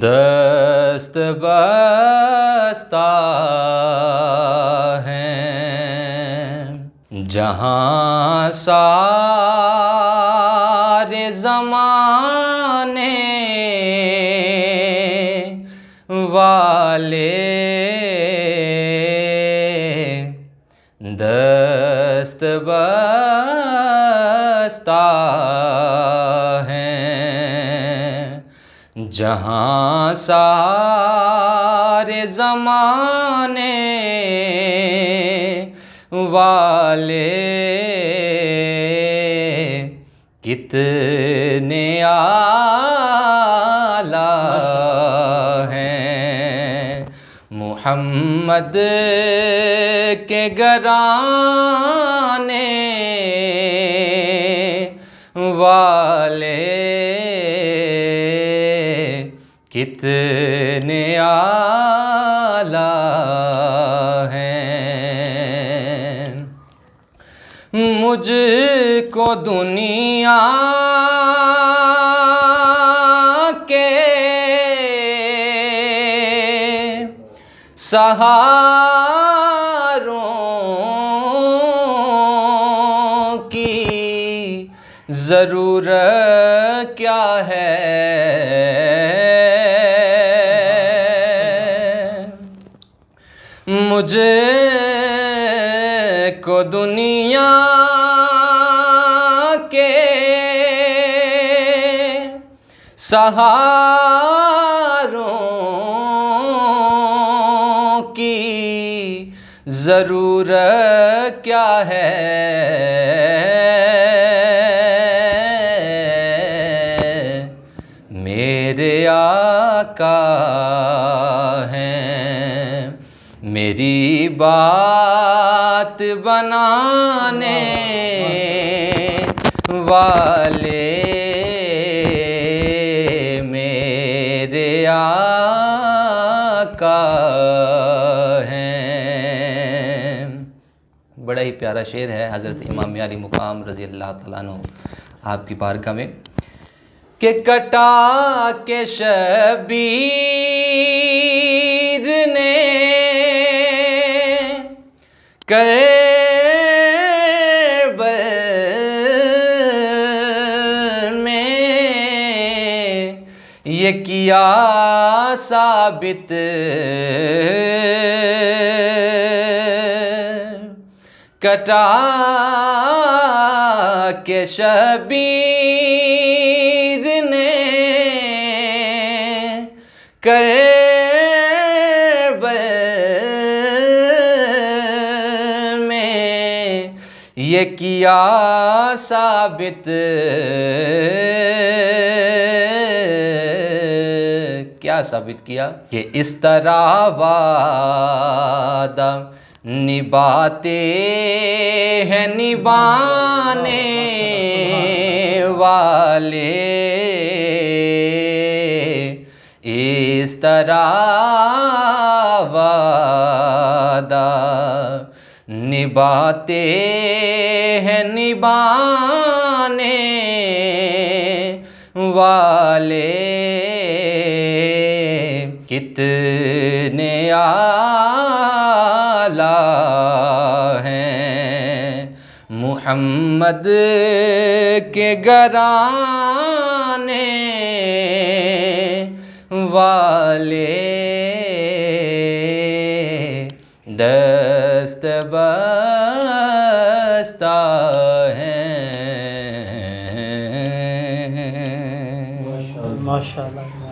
दस्त बस्ता हैं जहाँ सारे ज़माने वाले, दस्त बस्ता हैं जहाँ सारे ज़माने वाले, कितने आला हैं मुहम्मद के घराने वाले, कितने आला हैं। मुझको दुनिया के सहारों की ज़रूरत क्या है, मुझे को दुनिया के सहारों की ज़रूरत क्या है, मेरे आका हैं मेरी बात बनाने वाले, मेरे आका हैं। बड़ा ही प्यारा शेर है हज़रत इमाम अली मुकाम रज़ी अल्लाह तआला अन्हु आपकी बारगाह में कि कटा के शबीर ने करबल में ये किया साबित, कटा के शबीर ने करबल में ये किया साबित, क्या साबित किया कि इस तरह वादा निभाते हैं निभाने वाले, इस तरह वादा निभाते हैं निभाने वाले, कितने आला हैं मुहम्मद के घराने वाले, दस्त बस्ता हैं। माशाअल्लाह।